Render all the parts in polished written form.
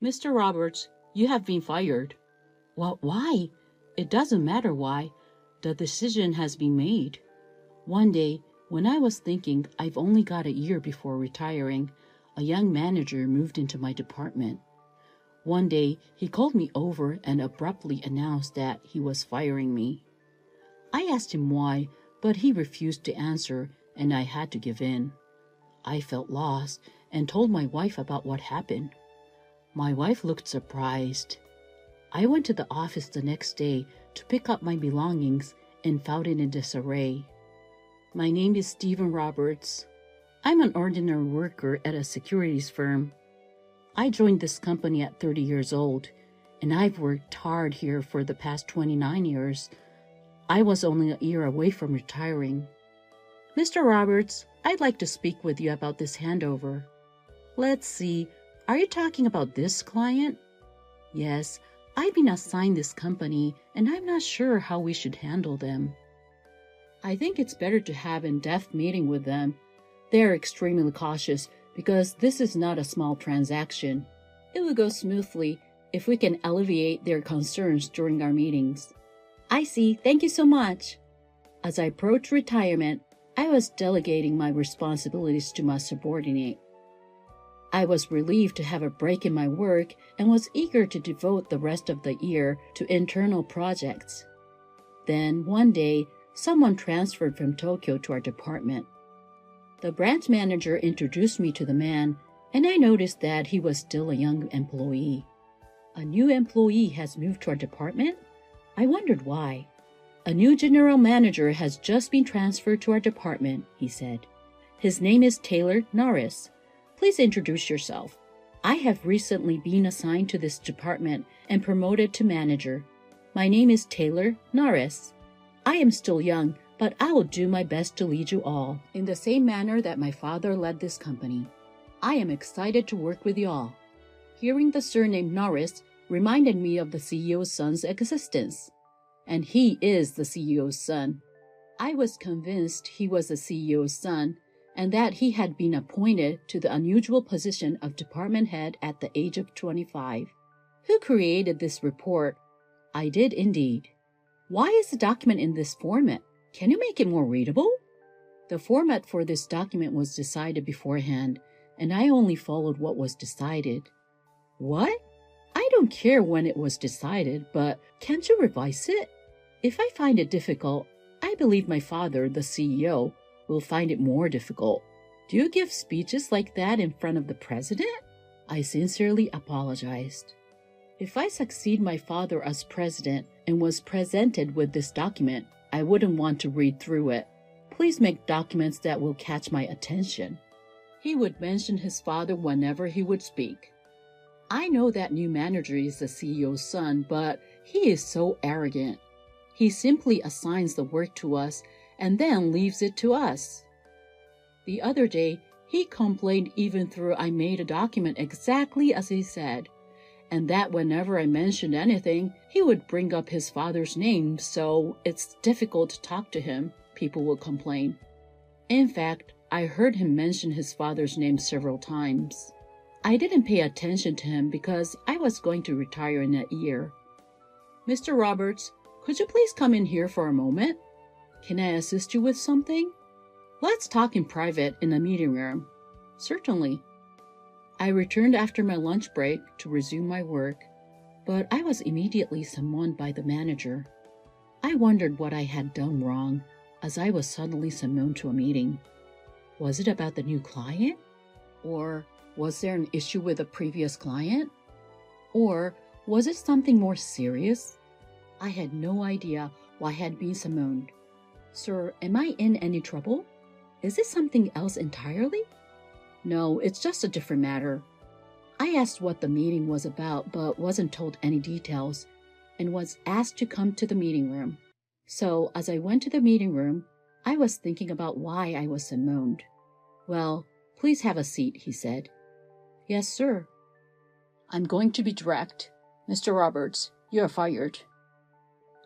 Mr. Roberts, you have been fired. Well, why? It doesn't matter why. The decision has been made. One day, when I was thinking I've only got a year before retiring, a young manager moved into my department. One day, he called me over and abruptly announced that he was firing me. I asked him why, but he refused to answer, and I had to give in. I felt lost and told my wife about what happened. My wife looked surprised. I went to the office the next day to pick up my belongings and found it in disarray. My name is Stephen Roberts. I'm an ordinary worker at a securities firm. I joined this company at 30 years old, and I've worked hard here for the past 29 years. I was only a year away from retiring. Mr. Roberts, I'd like to speak with you about this handover. Let's see, are you talking about this client? Yes, I've been assigned this company, and I'm not sure how we should handle them. I think it's better to have an in-depth meeting with them. They're extremely cautious because this is not a small transaction. It will go smoothly if we can alleviate their concerns during our meetings. I see. Thank you so much. As I approached retirement, I was delegating my responsibilities to my subordinate. I was relieved to have a break in my work and was eager to devote the rest of the year to internal projects. Then, one day, someone transferred from Tokyo to our department. The branch manager introduced me to the man, and I noticed that he was still a young employee. A new employee has moved to our department? I wondered why. A new general manager has just been transferred to our department, he said. His name is Taylor Norris. Please introduce yourself. I have recently been assigned to this department and promoted to manager. My name is Taylor Norris. I am still young, but I will do my best to lead you all in the same manner that my father led this company. I am excited to work with you all. Hearing the surname Norris reminded me of the CEO's son's existence. And he is the CEO's son. I was convinced he was the CEO's son and that he had been appointed to the unusual position of department head at the age of 25. Who created this report? I did indeed. Why is the document in this format? Can you make it more readable? The format for this document was decided beforehand, and I only followed what was decided. What? I don't care when it was decided, but can't you revise it? If I find it difficult, I believe my father, the CEO, will find it more difficult. Do you give speeches like that in front of the president? I sincerely apologized. If I succeed my father as president and was presented with this document, I wouldn't want to read through it. Please make documents that will catch my attention. He would mention his father whenever he would speak. I know that new manager is the CEO's son, but he is so arrogant. He simply assigns the work to us and then leaves it to us. The other day, he complained even though I made a document exactly as he said, and that whenever I mentioned anything, he would bring up his father's name, so it's difficult to talk to him, people will complain. In fact, I heard him mention his father's name several times. I didn't pay attention to him because I was going to retire in a year. Mr. Roberts, could you please come in here for a moment? Can I assist you with something? Let's talk in private in the meeting room. Certainly. I returned after my lunch break to resume my work, but I was immediately summoned by the manager. I wondered what I had done wrong as I was suddenly summoned to a meeting. Was it about the new client? Or was there an issue with a previous client? Or was it something more serious? I had no idea why I had been summoned. Sir, am I in any trouble? Is it something else entirely? No, it's just a different matter. I asked what the meeting was about, but wasn't told any details, and was asked to come to the meeting room. So, as I went to the meeting room, I was thinking about why I was summoned. Well, please have a seat, he said. Yes, sir. I'm going to be direct. Mr. Roberts, you're fired.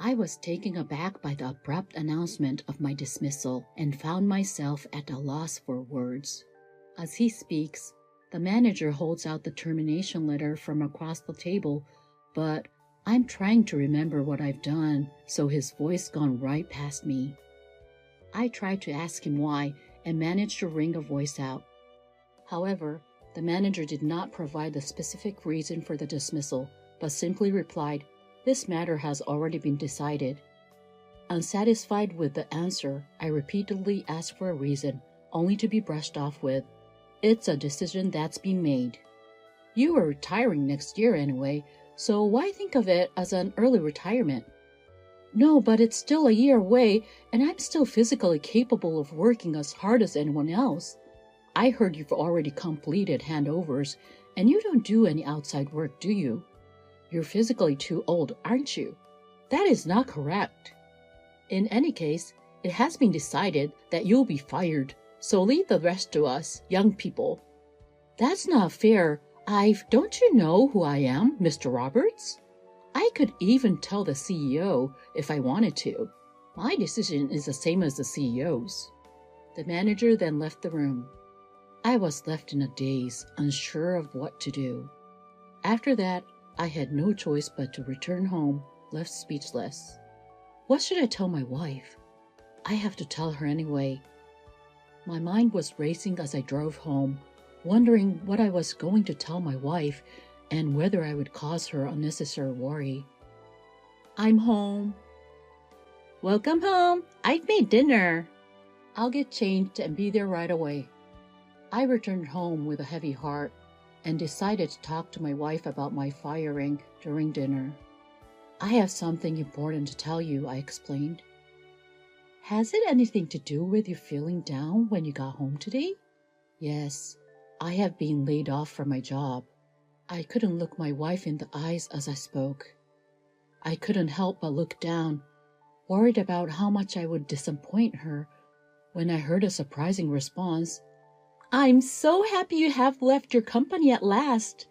I was taken aback by the abrupt announcement of my dismissal and found myself at a loss for words. As he speaks, The manager holds out the termination letter from across the table, but I'm trying to remember what I've done, so his voice gone right past me. I tried to ask him why and managed to wring a voice out. However, the manager did not provide the specific reason for the dismissal, but simply replied, "This matter has already been decided." Unsatisfied with the answer, I repeatedly asked for a reason, only to be brushed off with, "It's a decision that's been made. You are retiring next year anyway, so why think of it as an early retirement?" "No, but it's still a year away, and I'm still physically capable of working as hard as anyone else. I heard you've already completed handovers, and you don't do any outside work, do you? You're physically too old, aren't you?" "That is not correct." "In any case, it has been decided that you'll be fired, so leave the rest to us, young people." "That's not fair. Don't you know who I am, Mr. Roberts? I could even tell the CEO if I wanted to. My decision is the same as the CEO's." The manager then left the room. I was left in a daze, unsure of what to do. After that, I had no choice but to return home, left speechless. What should I tell my wife? I have to tell her anyway. My mind was racing as I drove home, wondering what I was going to tell my wife and whether I would cause her unnecessary worry. "I'm home." "Welcome home. I've made dinner." "I'll get changed and be there right away." I returned home with a heavy heart and decided to talk to my wife about my firing during dinner. "I have something important to tell you," I explained. "Has it anything to do with you feeling down when you got home today?" "Yes, I have been laid off from my job." I couldn't look my wife in the eyes as I spoke. I couldn't help but look down, worried about how much I would disappoint her, when I heard a surprising response. "I'm so happy you have left your company at last."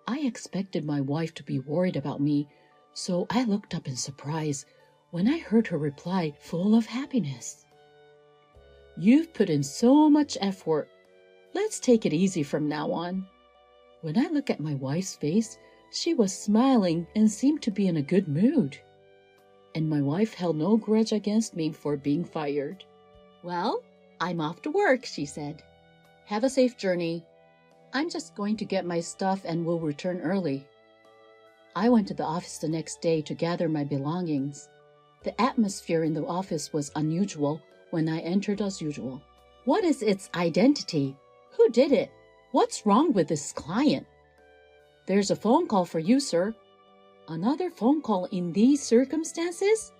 I expected my wife to be worried about me, so I looked up in surprise when I heard her reply full of happiness. "You've put in so much effort. Let's take it easy from now on." When I looked at my wife's face, she was smiling and seemed to be in a good mood. And my wife held no grudge against me for being fired. "Well, I'm off to work," she said. "Have a safe journey. I'm just going to get my stuff and will return early." I went to the office the next day to gather my belongings. The atmosphere in the office was unusual when I entered as usual. What is its identity? Who did it? What's wrong with this client? "There's a phone call for you, sir." Another phone call in these circumstances?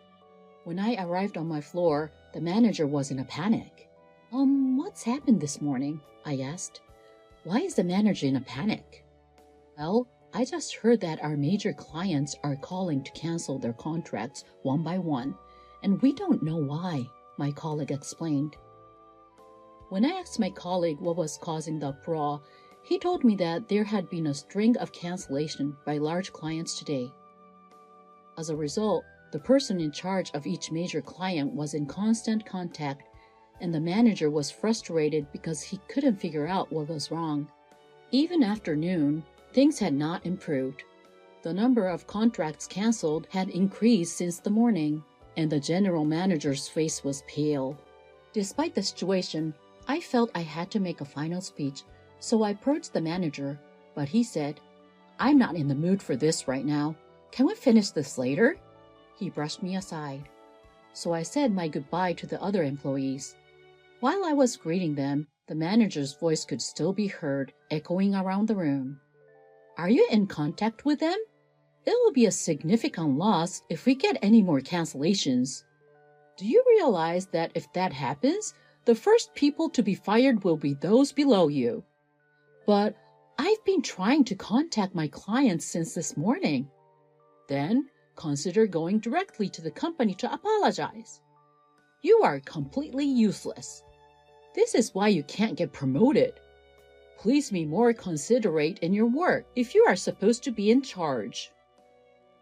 When I arrived on my floor, the manager was in a panic. What's happened this morning?" I asked. "Why is the manager in a panic?" "Well, I just heard that our major clients are calling to cancel their contracts one by one, and we don't know why," my colleague explained. When I asked my colleague what was causing the uproar, he told me that there had been a string of cancellation by large clients today. As a result, the person in charge of each major client was in constant contact, and the manager was frustrated because he couldn't figure out what was wrong. Even after noon, things had not improved. The number of contracts canceled had increased since the morning, and the general manager's face was pale. Despite the situation, I felt I had to make a final speech, so I approached the manager, but he said, "I'm not in the mood for this right now. Can we finish this later?" He brushed me aside. So I said my goodbye to the other employees. While I was greeting them, the manager's voice could still be heard, echoing around the room. "Are you in contact with them? It will be a significant loss if we get any more cancellations. Do you realize that if that happens, the first people to be fired will be those below you?" "But I've been trying to contact my clients since this morning." "Then consider going directly to the company to apologize." "You are completely useless. This is why you can't get promoted. Please be more considerate in your work if you are supposed to be in charge."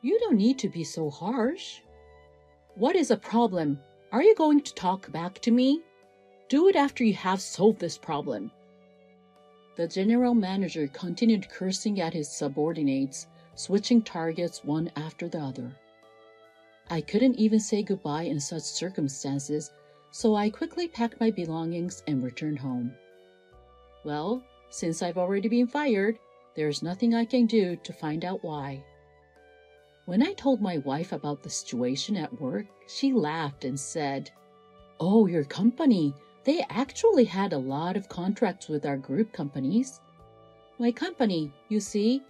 "You don't need to be so harsh." "What is a problem? Are you going to talk back to me? Do it after you have solved this problem." The general manager continued cursing at his subordinates, switching targets one after the other. I couldn't even say goodbye in such circumstances, so I quickly packed my belongings and returned home. Well, since I've already been fired, there's nothing I can do to find out why. When I told my wife about the situation at work, she laughed and said, "Oh, your company. They actually had a lot of contracts with our group companies. My company, you see,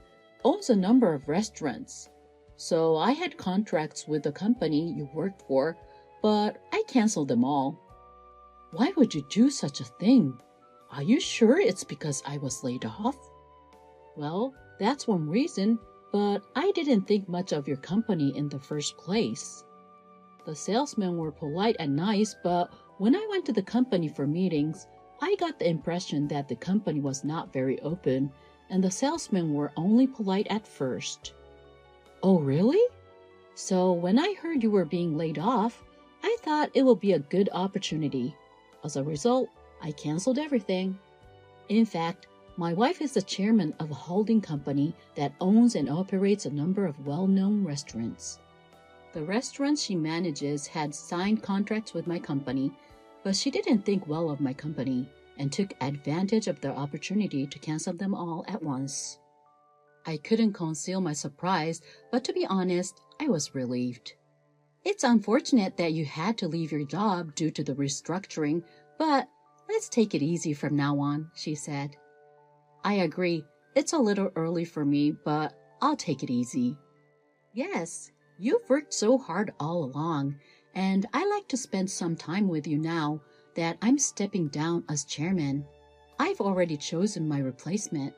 owns a number of restaurants. So I had contracts with the company you worked for, but I canceled them all." "Why would you do such a thing? Are you sure it's because I was laid off?" "Well, that's one reason, but I didn't think much of your company in the first place." The salesmen were polite and nice, but when I went to the company for meetings, I got the impression that the company was not very open, and the salesmen were only polite at first. "Oh, really? So when I heard you were being laid off, I thought it would be a good opportunity. As a result, I canceled everything. In fact, my wife is the chairman of a holding company that owns and operates a number of well-known restaurants. The restaurants she manages had signed contracts with my company, but she didn't think well of my company and took advantage of the opportunity to cancel them all at once." I couldn't conceal my surprise, but to be honest, I was relieved. "It's unfortunate that you had to leave your job due to the restructuring, but let's take it easy from now on," she said. "I agree. It's a little early for me, but I'll take it easy." "Yes, you've worked so hard all along, and I like to spend some time with you now that I'm stepping down as chairman. I've already chosen my replacement."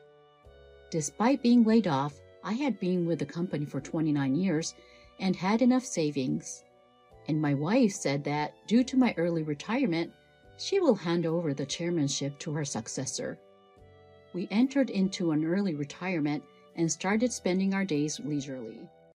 Despite being laid off, I had been with the company for 29 years and had enough savings. And my wife said that due to my early retirement, she will hand over the chairmanship to her successor. We entered into an early retirement and started spending our days leisurely.